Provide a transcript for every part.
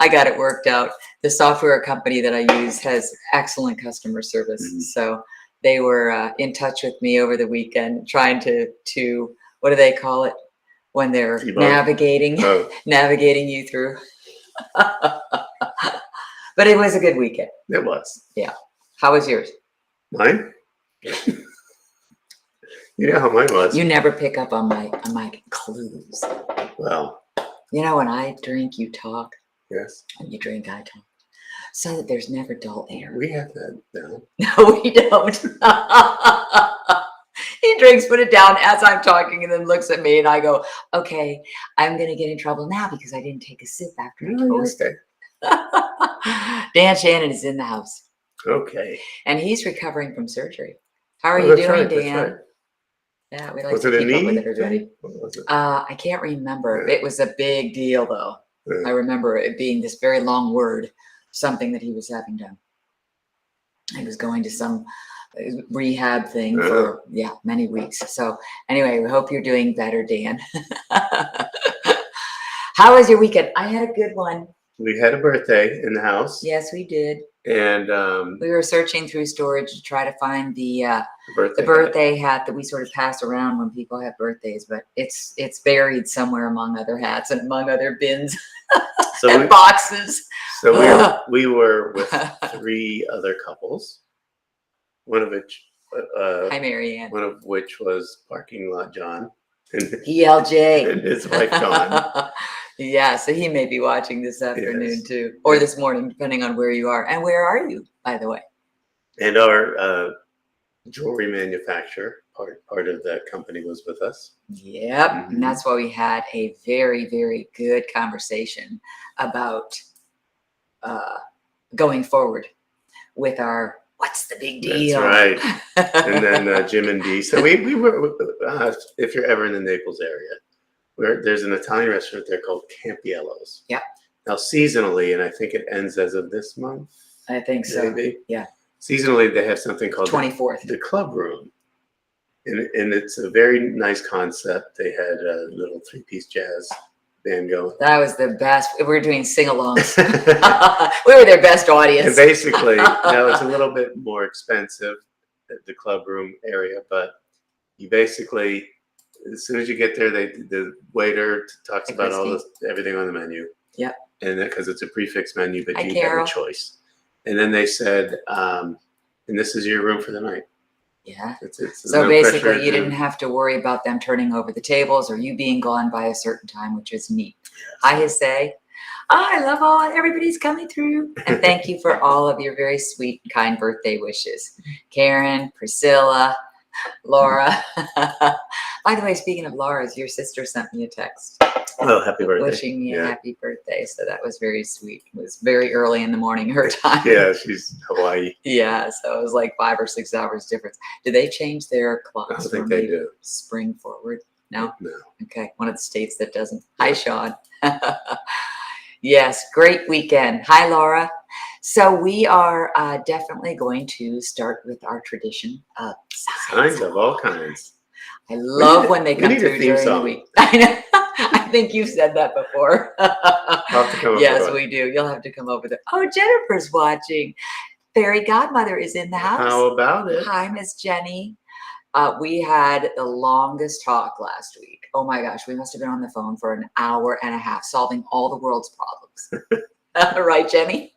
I got it worked out. The software company that I use has excellent customer service. So they were in touch with me over the weekend, trying to what do they call it when they're navigating you through. But it was a good weekend. It was. Yeah. How was yours? Mine? You know how mine was. You never pick up on my clues. Well. You know, when I drink, you talk. Yes. When you drink, I talk. So that there's never dull air. We have that down. No, we don't. He drinks, put it down as I'm talking, and then looks at me, and I go, okay, I'm going to get in trouble now because I didn't take a sip after I toast. Okay. Dan Shannon is in the house. Okay. And he's recovering from surgery. How are you doing, right, Dan? That's right. Yeah, we like to keep up with everybody. What was it? I can't remember. Yeah. It was a big deal, though. Yeah. I remember it being this very long word, something that he was having done. He was going to some rehab thing for many weeks. So anyway, we hope you're doing better, Dan. How was your weekend? I had a good one. We had a birthday in the house. Yes, we did. And we were searching through storage to try to find the birthday hat that we sort of pass around when people have birthdays, but it's buried somewhere among other hats and among other bins and boxes. So we were with 3 other couples, one of which hi, Marianne. One of which was Parking Lot John and ELJ and his wife Dawn. Yeah, so he may be watching this afternoon too, or this morning, depending on where you are. And where are you, by the way? And our jewelry manufacturer, part of that company, was with us. Yep, and that's why we had a very, very good conversation about going forward with our what's the big deal? That's right. And then Jim and Dee. So we were, if you're ever in the Naples area, there's an Italian restaurant there called Campiello's. Yeah. Now seasonally, and I think it ends as of this month. I think so. Maybe. Yeah. Seasonally, they have something called 24th. The Club Room. And it's a very nice concept. They had a little 3-piece jazz band going. That was the best. We were doing sing-alongs. We were their best audience. And basically, now it's a little bit more expensive at the Club Room area, but you basically, as soon as you get there, the waiter talks about everything on the menu. Yep. And because it's a prefix menu, but you Carol. have a choice. And then they said, and this is your room for the night. Yeah. It's so no basically, you didn't have to worry about them turning over the tables or you being gone by a certain time, which is neat. I say, I love everybody's coming through. And thank you for all of your very sweet and kind birthday wishes. Karen, Priscilla, Laura. By the way, speaking of Laura's, your sister sent me a text. Oh, happy birthday. Wishing me a happy birthday. So that was very sweet. It was very early in the morning, her time. Yeah, she's Hawaii. Yeah, so it was like 5 or 6 hours difference. Did they change their clocks? I don't think they do. Spring forward? No? No. Okay, one of the states that doesn't. Hi, Sean. Yes, great weekend. Hi, Laura. So we are definitely going to start with our tradition of signs of all kinds. I love when they come through during the week. I know. I think you've said that before. Yes, we do. You'll have to come over there. Oh, Jennifer's watching. Fairy Godmother is in the house. How about it? Hi, Miss Jenny. We had the longest talk last week. Oh my gosh, we must have been on the phone for an hour and a half solving all the world's problems. Right, Jenny?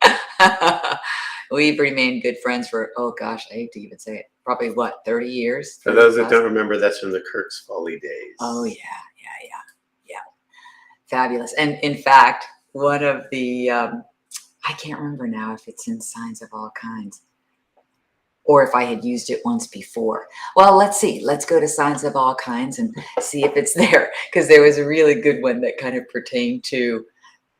We've remained good friends for, oh gosh, I hate to even say it, probably what, 30 years? 30 for those that plus? don't remember, that's from the Kirk's Folly days. Oh yeah. Fabulous. And in fact, one of the, I can't remember now if it's in Signs of All Kinds or if I had used it once before. Well, let's see. Let's go to Signs of All Kinds and see if it's there, because there was a really good one that kind of pertained to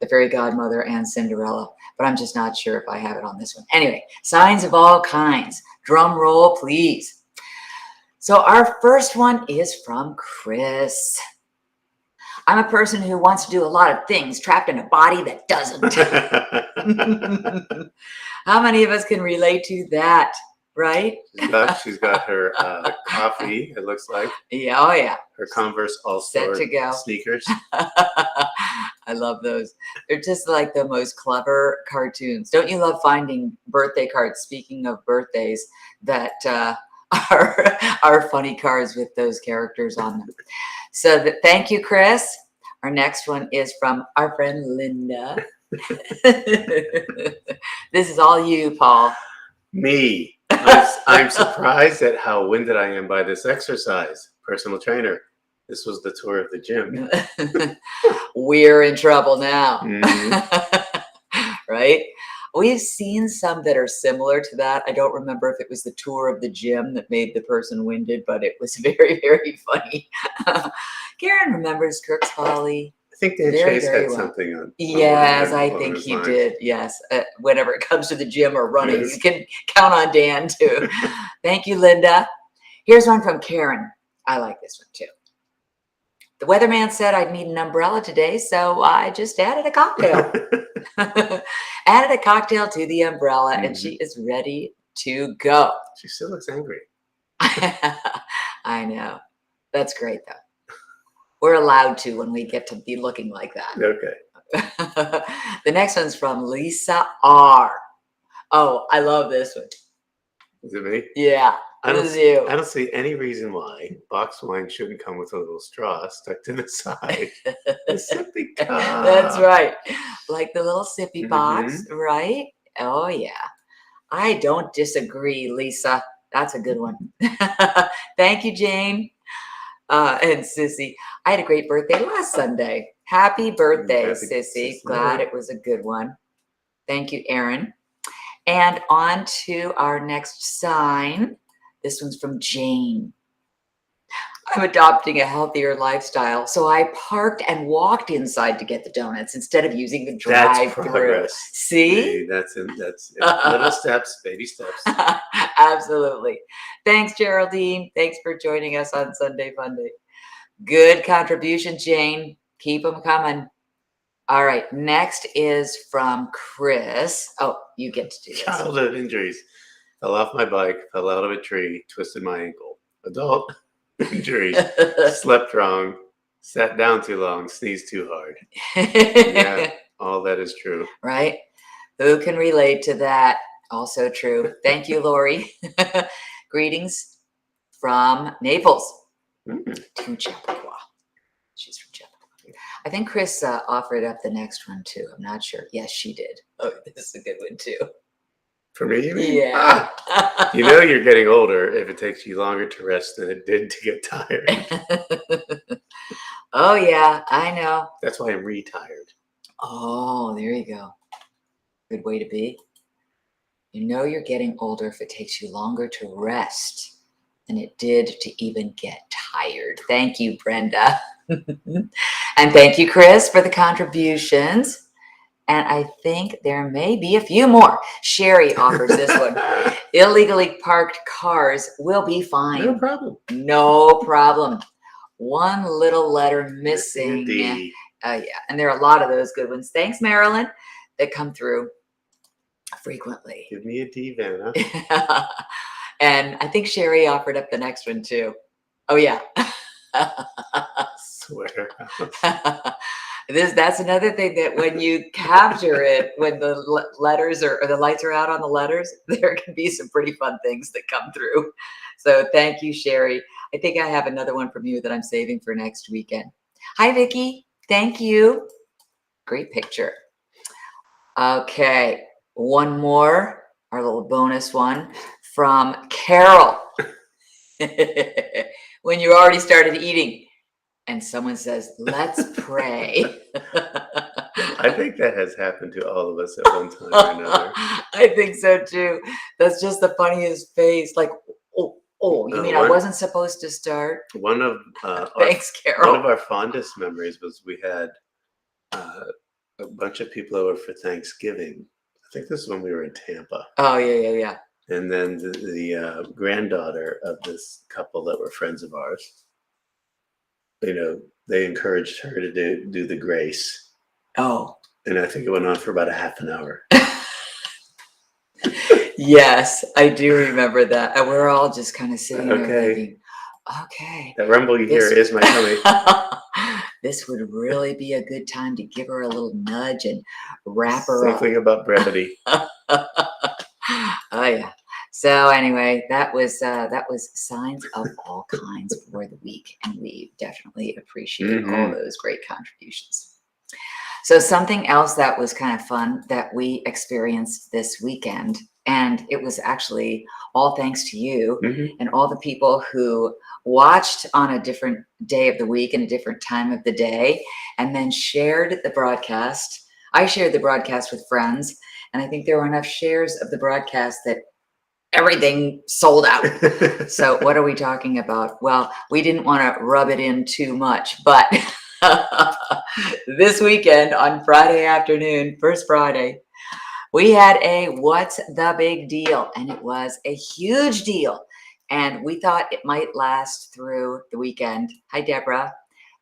the fairy godmother and Cinderella, but I'm just not sure if I have it on this one. Anyway, Signs of All Kinds. Drum roll, please. So our first one is from Chris. I'm a person who wants to do a lot of things trapped in a body that doesn't. How many of us can relate to that? right? She's got her coffee, it looks like. Yeah, oh yeah. Her Converse All-Star Set to go. sneakers. I love those. They're just like the most clever cartoons. Don't you love finding birthday cards, speaking of birthdays, that are funny cards with those characters on them. So thank you, Chris. Our next one is from our friend Linda. This is all you, Paul. Me. I'm surprised at how winded I am by this exercise. Personal trainer. This was the tour of the gym. We're in trouble now. Mhm. Right? We've seen some that are similar to that. I don't remember if it was the tour of the gym that made the person winded, but it was very, very funny. Karen remembers Kirk's Folly. I think Dan Very, Chase very had well. something on. Yes, I along think those he lines. did. Yes. Whenever it comes to the gym or running, Yes. you can count on Dan too. Thank you, Linda. Here's one from Karen. I like this one too. The weatherman said I'd need an umbrella today, so I just added a cocktail. Added a cocktail to the umbrella, and she is ready to go. She still looks angry. I know. That's great, though. We're allowed to when we get to be looking like that. Okay. The next one's from Lisa R. Oh, I love this one. Is it me? Yeah, I this is you. I don't see any reason why box wine shouldn't come with a little straw stuck to the side. A sippy cup. That's right. Like the little sippy box, Mhm. right? Oh, yeah. I don't disagree, Lisa. That's a good one. Thank you, Jane. And Sissy, I had a great birthday last Sunday. Happy birthday, Happy Sissy. Sissy. Glad it was a good one. Thank you, Aaron. And on to our next sign. This one's from Jane. I'm adopting a healthier lifestyle, so I parked and walked inside to get the donuts instead of using the That's drive-through. progress. See? That's little steps, baby steps. Absolutely. Thanks, Geraldine. Thanks for joining us on Sunday Funday. Good contribution, Jane. Keep them coming. All right. Next is from Chris. Oh, you get to do this. Childhood injuries. Fell off my bike, fell out of a tree, twisted my ankle. Adult injury. Slept wrong, sat down too long, sneezed too hard. Yeah, all that is true. Right? Who can relate to that? Also true. Thank you, Lori. Greetings from Naples to Chappaqua. She's from Chappaqua. I think Chris offered up the next one too. I'm not sure. Yes, she did. Oh, this is a good one too. For me, you mean? Yeah. You know you're getting older if it takes you longer to rest than it did to get tired. Oh, yeah, I know. That's why I'm retired. Oh, there you go. Good way to be. You know you're getting older if it takes you longer to rest than it did to even get tired. Thank you, Brenda. And thank you, Chris, for the contributions. And I think there may be a few more. Sherry offers this one. Illegally parked cars will be fine. No problem. No problem. One little letter missing. D. Yeah, and there are a lot of those good ones. Thanks, Marilyn, that come through frequently. Give me a D, Vanna. And I think Sherry offered up the next one too. Oh, yeah. Swear. That's another thing that when you capture it, when the letters or the lights are out on the letters, there can be some pretty fun things that come through. So thank you, Sherry. I think I have another one from you that I'm saving for next weekend. Hi, Vicki. Thank you. Great picture. Okay, one more, our little bonus one from Carol. When you already started eating and someone says, let's pray. I think that has happened to all of us at one time or another. I think so too. That's just the funniest face. Like, you mean I wasn't supposed to start? One of Thanks, Carol. One of our fondest memories was we had a bunch of people over for Thanksgiving. I think this is when we were in Tampa. Oh, yeah. And then the granddaughter of this couple that were friends of ours, you know, they encouraged her to do the grace. Oh. And I think it went on for about a half an hour. Yes, I do remember that. And we're all just kind of sitting there Okay. thinking, okay, That rumble you hear this is my tummy. this would really be a good time to give her a little nudge and wrap her up. Something about brevity. Oh yeah. So anyway, that was signs of all kinds for the week, and we definitely appreciate all those great contributions. So something else that was kind of fun that we experienced this weekend, and it was actually all thanks to you and all the people who watched on a different day of the week and a different time of the day, and then shared the broadcast. I shared the broadcast with friends, and I think there were enough shares of the broadcast that everything sold out. So what are we talking about? Well, we didn't want to rub it in too much, but this weekend on Friday afternoon, first Friday, we had a What's the Big Deal? And it was a huge deal. And we thought it might last through the weekend. Hi, Deborah.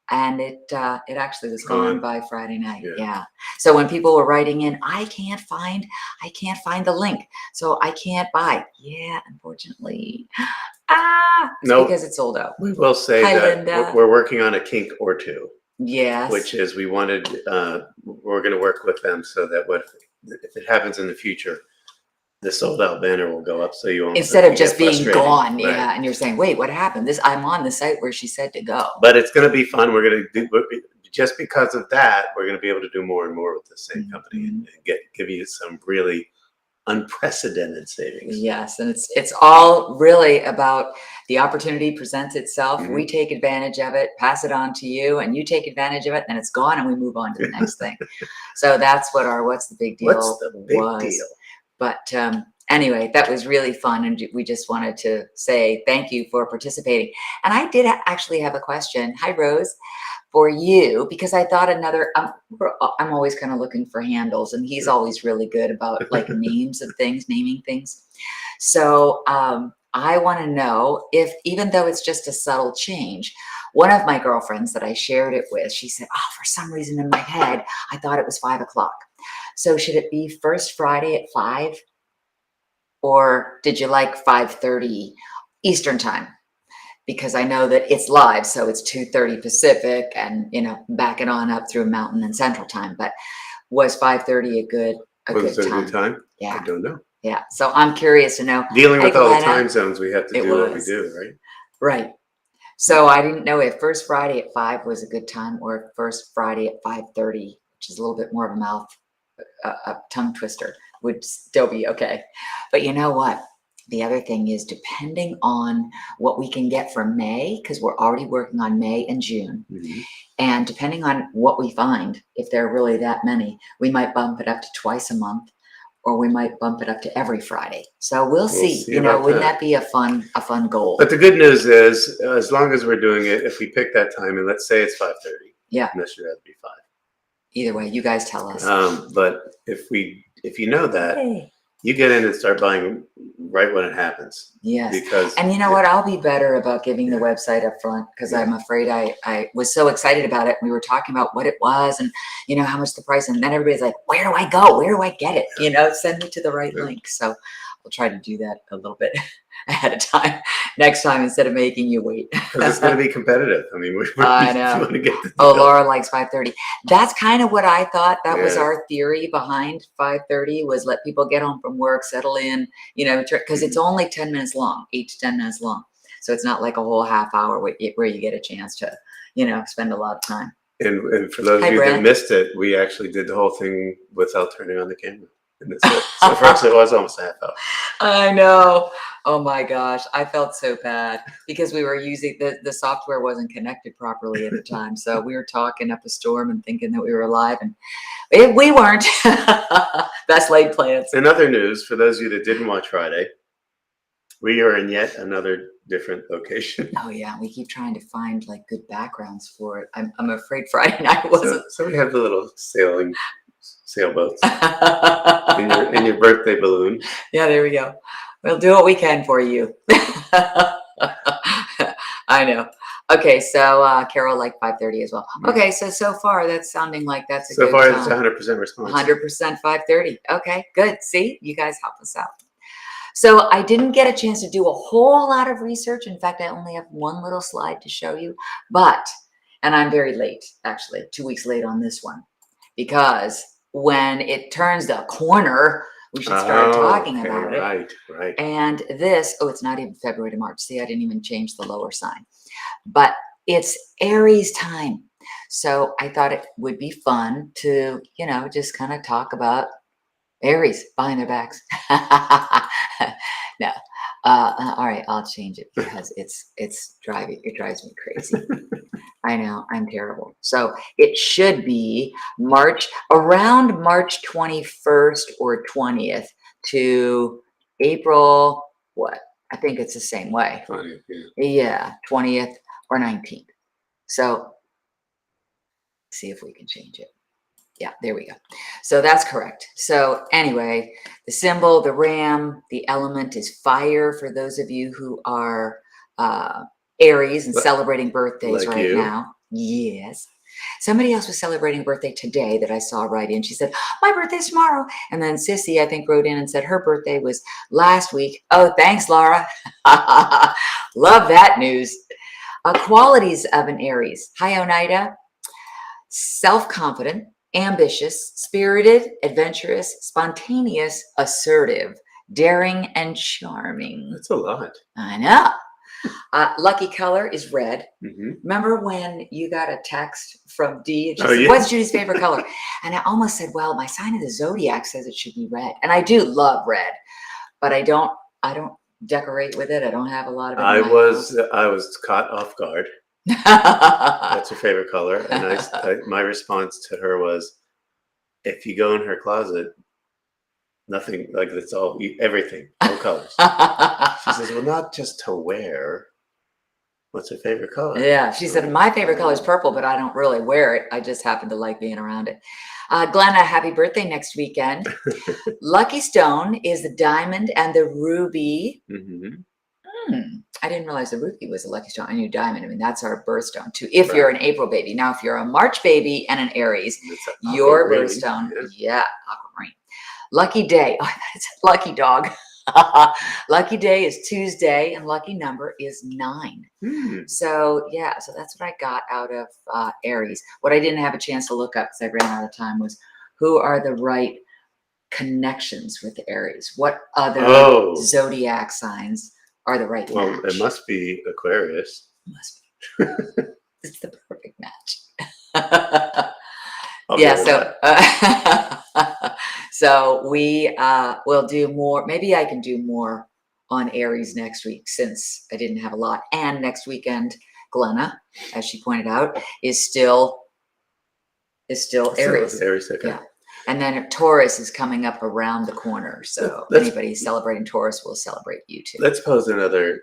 And it actually was gone by Friday night. Yeah. So when people were writing in, I can't find the link, so I can't buy. Yeah, unfortunately. Because it's sold out. We will say that we're working on a kink or two. Yes. Which is we're going to work with them so that if it happens in the future, the sold out banner will go up, so you won't, instead of just being gone. Right. Yeah, and you're saying, wait, what happened? I'm on the site where she said to go. But it's going to be fun. We're going to do, just because of that, we're going to be able to do more and more with the same company and give you some really unprecedented savings. Yes, and it's all really about the opportunity presents itself. We take advantage of it, pass it on to you, and you take advantage of it, and it's gone, and we move on to the next thing. So that's what our What's the Big Deal was. But anyway, that was really fun, and we just wanted to say thank you for participating. And I did actually have a question. Hi, Rose. For you, because I thought I'm always kind of looking for handles, and he's always really good about like names of things, naming things. So I want to know if, even though it's just a subtle change, one of my girlfriends that I shared it with, she said, oh, for some reason in my head, I thought it was 5 o'clock. So should it be first Friday at 5? Or did you like 5:30 Eastern time? Because I know that it's live, so it's 2:30 Pacific, and back it on up through Mountain and Central time. But was 5:30 a good time? Yeah, I don't know. Yeah, so I'm curious to know. Dealing with all the time zones, we have to do what we do, right? Right. So I didn't know if first Friday at 5 was a good time, or if first Friday at 5:30, which is a little bit more of a tongue twister, would still be okay. But you know what? The other thing is, depending on what we can get for May, because we're already working on May and June, and depending on what we find, if there are really that many, we might bump it up to twice a month, or we might bump it up to every Friday. So we'll see. Wouldn't that be a fun goal? But the good news is, as long as we're doing it, if we pick that time, and let's say it's 5:30, and that should have to be 5. Either way, you guys tell us. But if you know that, you get in and start buying right when it happens. Yes. And you know what? I'll be better about giving the website up front, because I'm afraid I was so excited about it. We were talking about what it was and, how much the price. And then everybody's like, where do I go? Where do I get it? Send me to the right link. So I'll try to do that a little bit ahead of time next time, instead of making you wait. Because it's going to be competitive. I mean, I know. Laura likes 5:30. That's kind of what I thought. That was our theory behind 5:30, was let people get home from work, settle in, because it's only 10 minutes long, 8 to 10 minutes long. So it's not like a whole half hour where you get a chance to, spend a lot of time. And for those of you that missed it, we actually did the whole thing without turning on the camera. And so for us, it was almost a half hour. I know. Oh my gosh. I felt so bad because we were using the software wasn't connected properly at the time. So we were talking up a storm and thinking that we were live, and we weren't. Best laid plans. In other news, for those of you that didn't watch Friday, we are in yet another different location. Oh yeah. We keep trying to find like good backgrounds for it. I'm afraid Friday night wasn't. So we have the little sailboats in your birthday balloon. Yeah, there we go. We'll do what we can for you. I know. Okay, so Carol liked 5:30 as well. Okay, so far that's sounding like that's a good time. So far, it's 100% response. 100% 5:30. Okay, good. See, you guys help us out. So I didn't get a chance to do a whole lot of research. In fact, I only have one little slide to show you, and I'm very late, actually, 2 weeks late on this one, because when it turns the corner, we should start talking okay, about it. Right. And this, it's not even February to March. See, I didn't even change the lower sign, but it's Aries time. So I thought it would be fun to, just kind of talk about Aries behind their backs. No. All right, I'll change it because it drives me crazy. I know, I'm terrible. So it should be around March 21st or 20th to April, what? I think it's the same way. 20th, yeah. Yeah, 20th or 19th. So see if we can change it. Yeah, there we go. So that's correct. So anyway, the symbol, the ram, the element is fire for those of you who are Aries and celebrating birthdays like right you. now. Yes. Somebody else was celebrating birthday today that I saw write in. She said, my birthday's tomorrow. And then Sissy, I think, wrote in and said her birthday was last week. Oh, thanks, Laura. Love that news. Qualities of an Aries. Hi, Oneida. Self-confident, ambitious, spirited, adventurous, spontaneous, assertive, daring, and charming. That's a lot. I know. Lucky color is red. Mm-hmm. Remember when you got a text from Dee and she Oh, said, yeah. what's Judy's favorite color? And I almost said, well, my sign of the zodiac says it should be red. And I do love red, but I don't decorate with it. I don't have a lot of it. I was caught off guard. That's her favorite color. And my response to her was, if you go in her closet, nothing, like it's all, everything, no colors. She says, well, not just to wear. What's her favorite color? Yeah, she said, my favorite color is purple, but I don't really wear it. I just happen to like being around it. Glenna, happy birthday next weekend. Lucky stone is the diamond and the ruby. Mm-hmm. I didn't realize the ruby was a lucky stone. I knew diamond. I mean, that's our birthstone too. If you're an April baby. Now, if you're a March baby and an Aries, your birthstone, aquamarine. Lucky day. Oh, it's a lucky dog. Lucky day is Tuesday and lucky number is 9. So that's what I got out of Aries. What I didn't have a chance to look up because I ran out of time was who are the right connections with the Aries? What other zodiac signs are the right match? It must be Aquarius. Must be. It's the perfect match. So we will do more. Maybe I can do more on Aries next week since I didn't have a lot. And next weekend, Glenna, as she pointed out, is still Aries. Aries, okay. Yeah. And then Taurus is coming up around the corner. So anybody celebrating Taurus will celebrate you too. Let's pose another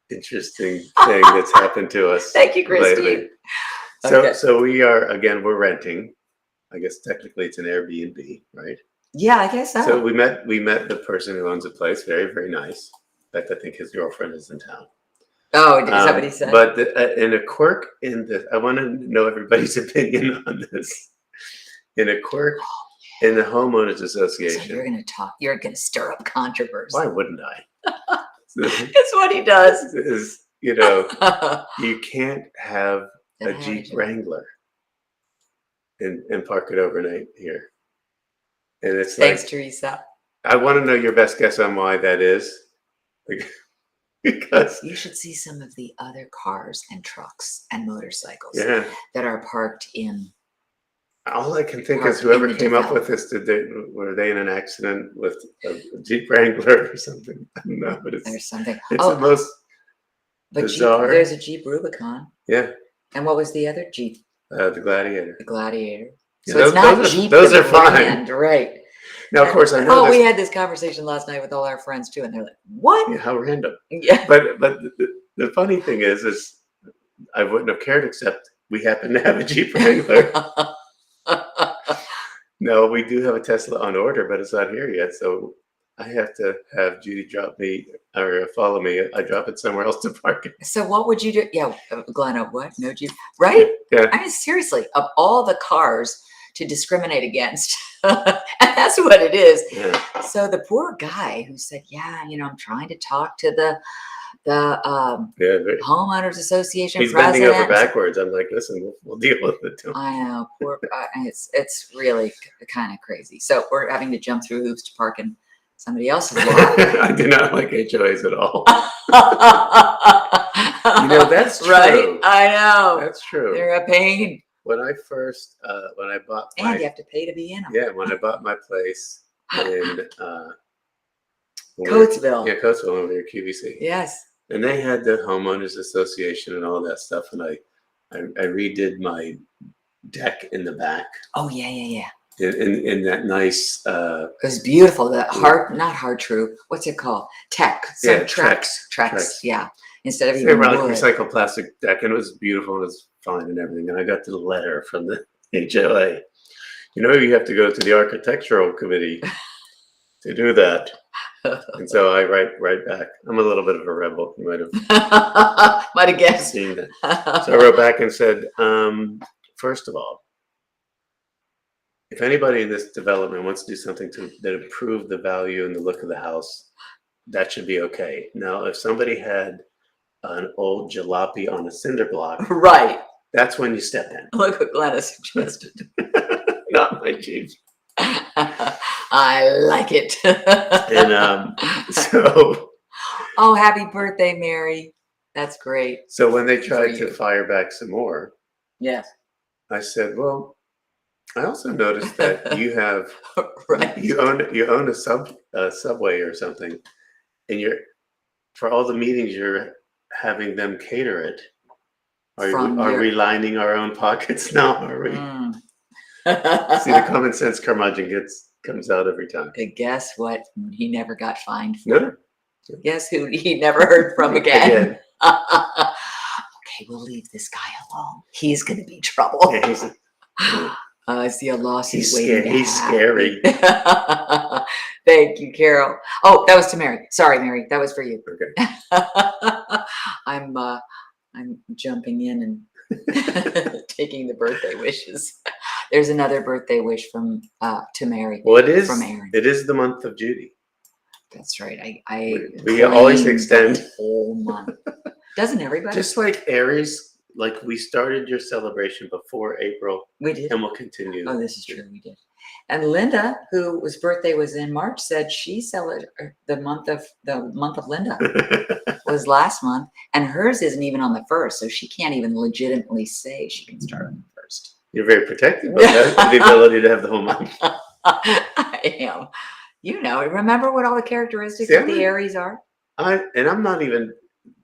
interesting thing that's happened to us. Thank you, Christine. Lately. So we're renting. I guess technically it's an Airbnb, right? Yeah, I guess so. So we met the person who owns the place. Very, very nice. In fact, I think his girlfriend is in town. Oh, is that what he said? But in a quirk in this, I want to know everybody's opinion on this. In a quirk in the Homeowners Association. So you're gonna stir up controversy. Why wouldn't I? It's what he does. You can't have a Jeep Wrangler and park it overnight here. And it's Thanks, Teresa. I want to know your best guess on why that is. Because you should see some of the other cars and trucks and motorcycles that are parked in. All I can think is whoever came up with this, were they in an accident with a Jeep Wrangler or something? I don't know, but there's something. It's the most bizarre. There's a Jeep Rubicon. Yeah. And what was the other Jeep? The Gladiator. The Gladiator. Yeah, So it's not Jeep. Those are fine. Right. Now, of course, I know. We had this conversation last night with all our friends too, and they're like, "What? Yeah, how random." Yeah. But the funny thing is I wouldn't have cared except we happen to have a Jeep Wrangler. No, we do have a Tesla on order, but it's not here yet. So I have to have Judy drop me or follow me. I drop it somewhere else to park it. So what would you do? Yeah, Glenna, what? No Jeep, right? Yeah. I mean, seriously, of all the cars to discriminate against, And that's what it is. Yeah. So the poor guy who said, yeah, I'm trying to talk to the Yeah. homeowners association He's bending over president. backwards. I'm like, listen, we'll deal with it. I know, poor. It's really kind of crazy. So we're having to jump through hoops to park in somebody else's lot. I do not like HOAs at all. That's true. Right. I know. That's true. They're a pain. When I first, when I bought my, And you have to pay to be in them. yeah, when I bought my place in Coatesville. Yeah, Coatesville over here, QVC. Yes. And they had the homeowners association and all that stuff, and I redid my deck in the back. Oh yeah. In that nice. It was beautiful. The not hard true. What's it called? Trex. Yeah. Instead of even wood. Recycled plastic deck, and it was beautiful. And it was fine and everything. And I got the letter from the HOA. You have to go to the architectural committee to do that. And so I write back. I'm a little bit of a rebel. You might have guessed. Seen that. So I wrote back and said, first of all, if anybody in this development wants to do something that improve the value and the look of the house, that should be okay. Now, if somebody had an old jalopy on a cinder block, right, that's when you step in. Look what Glenna suggested. Not my chief. I like it. And so. Oh, happy birthday, Mary. That's great. So when they tried to fire back some more, yes, I said, well, I also noticed that you have right. You own a subway or something, and for all the meetings you're having them cater it. Are we lining our own pockets now? Are we? See, the common sense curmudgeon comes out every time. And guess what? He never got fined for. No. Guess who he never heard from again? Okay, we'll leave this guy alone. He's going to be trouble. Yeah, I see a lawsuit waiting. He's scary. Thank you, Carol. Oh, that was to Mary. Sorry, Mary. That was for you. Okay. I'm jumping in and taking the birthday wishes. There's another birthday wish from to Mary. Well, it is from Aaron. It is the month of Judy. That's right. We always extend the whole month. Doesn't everybody? Just like Aries. Like we started your celebration before April. We did. And we'll continue. Oh, this is true. We did. And Linda, whose birthday was in March, said she celebrated the month of Linda was last month, and hers isn't even on the 1st, so she can't even legitimately say she can start on the 1st. You're very protective of that, the ability to have the whole month. I am. Remember what all the characteristics of the Aries are? I'm not even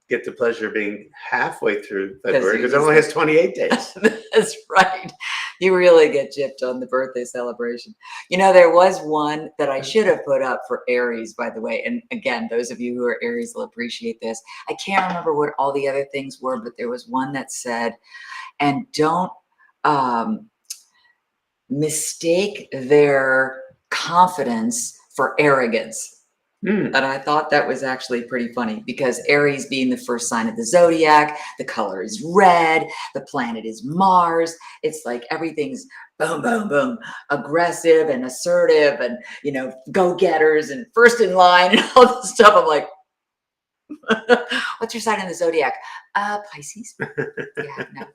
get the pleasure of being halfway through February because it only has 28 days. That's right. You really get gypped on the birthday celebration. There was one that I should have put up for Aries, by the way. And again, those of you who are Aries will appreciate this. I can't remember what all the other things were, but there was one that said, and don't mistake their confidence for arrogance. And I thought that was actually pretty funny because Aries being the first sign of the zodiac, the color is red, the planet is Mars. It's like everything's boom, boom, boom, aggressive and assertive and, go-getters and first in line and all this stuff. I'm like, what's your sign in the zodiac? Pisces. Yeah, no.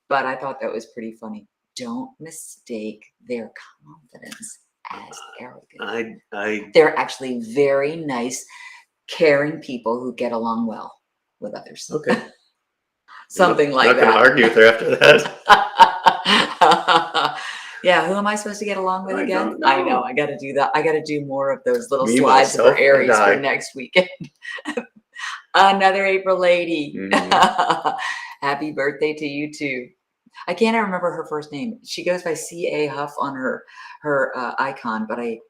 But I thought that was pretty funny. Don't mistake their confidence as arrogant. They're actually very nice, caring people who get along well with others. Okay. Something like that. I'm not going to argue with her after that. Yeah, who am I supposed to get along with again? I know. I got to do that. I got to do more of those little Me, slides myself, for Aries for next weekend. Another April lady. Happy birthday to you too. I can't remember her first name. She goes by C.A. Huff on her icon, but I'll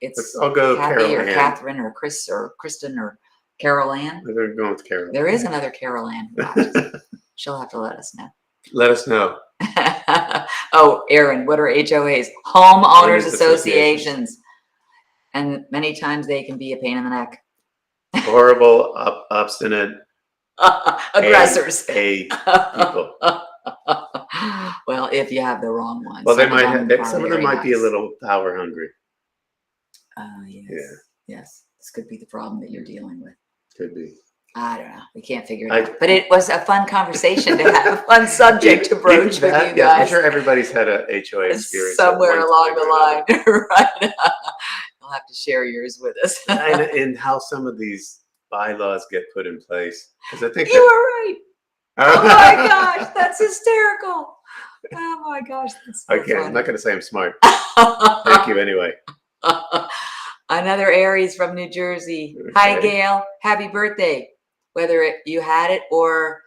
go Kathy Carol or Ann. Catherine or Chris or Kristen or Carol Ann. They're going with Carol. There is another Carol Ann. She'll have to let us know. Let us know. Oh, Aaron, what are HOAs? Homeowners associations. And many times they can be a pain in the neck. Horrible, obstinate aggressors. people. Well, if you have the wrong ones. Well, they might have. Some of them might be a little power hungry. Yes. Yeah. Yes. This could be the problem that you're dealing with. Could be. I don't know. We can't figure it out. But it was a fun conversation to have, a fun subject to broach with you guys. Yeah, I'm sure everybody's had a HOA experience somewhere along the line, another. right? You'll have to share yours with us. and how some of these bylaws get put in place. Because I think you were right. Oh my gosh, that's hysterical. Oh my gosh, that's so okay, funny. I'm not going to say I'm smart. Thank you anyway. Another Aries from New Jersey. Okay. Hi, Gail. Happy birthday. Whether you had it or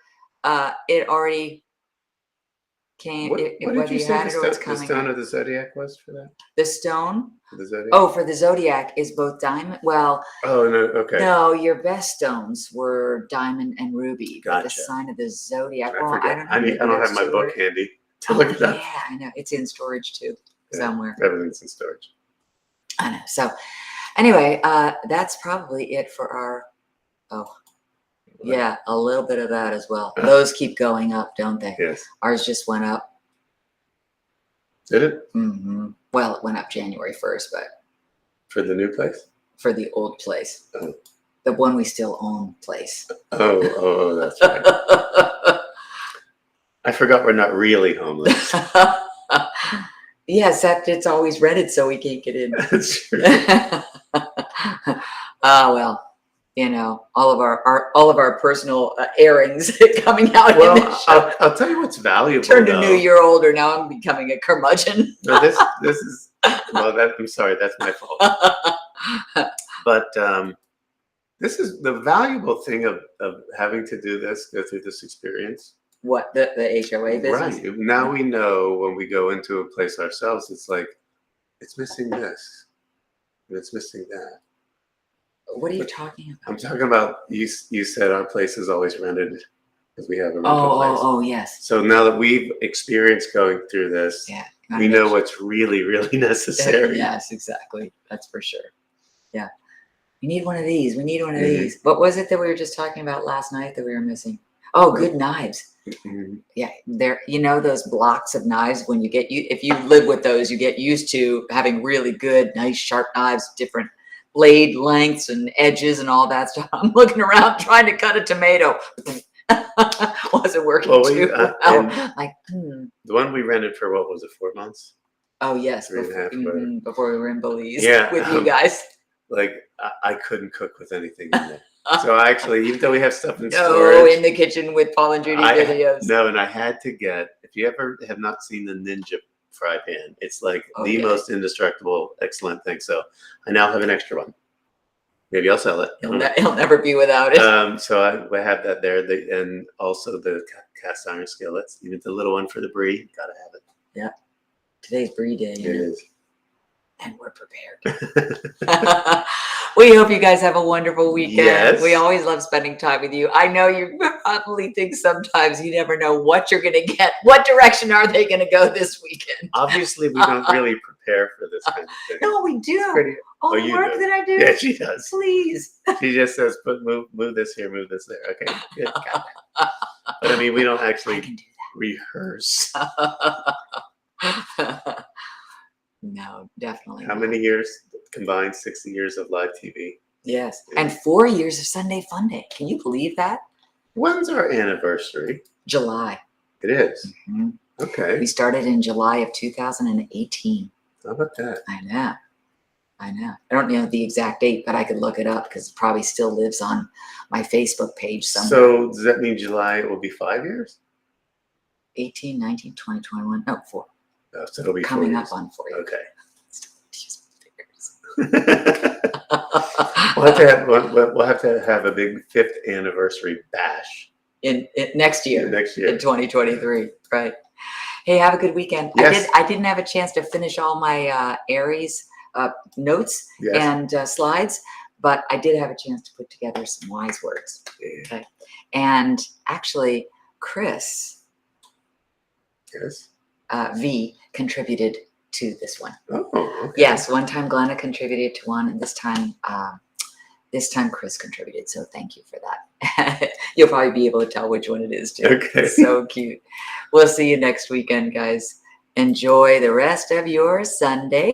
it already came. What did you say the stone of the zodiac was for that? The stone? For the zodiac? Oh, for the zodiac is both diamond. Well, oh, no. Okay. No, your best stones were diamond and ruby. Gotcha. But the sign of the zodiac. I don't have my book handy to look it up. Yeah, I know. It's in storage too, somewhere. Everything's in storage. I know. So anyway, that's probably it for our, yeah, a little bit of that as well. Those keep going up, don't they? Yes. Ours just went up. Did it? Mm-hmm. Well, it went up January 1st, but. For the new place? For the old place. Oh. The one we still own place. Oh, that's right. I forgot we're not really homeless. Yes, it's always rented, so we can't get in. That's true. Well, you know, all of our personal airings coming out in the show. I'll tell you what's valuable. Turned a new year older. Now I'm becoming a curmudgeon. No, this is I'm sorry, that's my fault. But this is the valuable thing of having to do this, go through this experience. What, the HOA business? Right. Now we know when we go into a place ourselves, it's like, it's missing this, and it's missing that. What are you talking about? I'm talking about, you said our place is always rented because we have a rental place. Oh, yes. So now that we've experienced going through this, we know what's really, really necessary. Yes, exactly. That's for sure. Yeah. We need one of these. We need one of these. What was it that we were just talking about last night that we were missing? Oh, good knives. Yeah, there. You know those blocks of knives. When you get if you live with those, you get used to having really good, nice, sharp knives, different blade lengths and edges and all that stuff. I'm looking around trying to cut a tomato. Wasn't working too well. Like the one we rented for what was it, 4 months? Oh yes, 3.5 before we were in Belize. Yeah, with you guys. Like I couldn't cook with anything in there. So I actually, even though we have stuff in storage, in the kitchen with Paul and Judy videos. No, and I had to get. If you ever have not seen the Ninja fry pan, it's like the most indestructible, excellent thing. So I now have an extra one. Maybe I'll sell it. He'll never be without it. So I have that there, and also the cast iron skillets, even the little one for the brie. Gotta have it. Yeah, today's brie day. It is. And we're prepared. We hope you guys have a wonderful weekend. Yes. We always love spending time with you. I know you probably think sometimes you never know what you're going to get. What direction are they going to go this weekend? Obviously, we don't really prepare for this kind of thing. No, we do. All the work that I do. Yeah, she does. Please. She just says, move this here, move this there. Okay, good. Got it. But I mean, we don't actually rehearse. No, definitely. How many years combined? 60 years of live TV. Yes, and 4 years of Sunday Fun Day. Can you believe that? When's our anniversary? July. It is. Mm-hmm. Okay. We started in July of 2018. How about that? I know. I don't know the exact date, but I could look it up because it probably still lives on my Facebook page somewhere. So does that mean July will be 5 years? 18, 19, 20, 21. No, 4. Oh, so it'll be coming up on 4 years. Okay. We'll have to have a big 5th anniversary bash in next year. Next year in 2023, right? Hey, have a good weekend. Yes. I didn't have a chance to finish all my Aries notes and slides, but I did have a chance to put together some wise words. Yeah. Okay, and actually, Chris. Yes. V contributed to this one. Oh, okay. Yes, one time Glenna contributed to one, and this time Chris contributed. So thank you for that. You'll probably be able to tell which one it is too. Okay. So cute. We'll see you next weekend, guys. Enjoy the rest of your Sunday.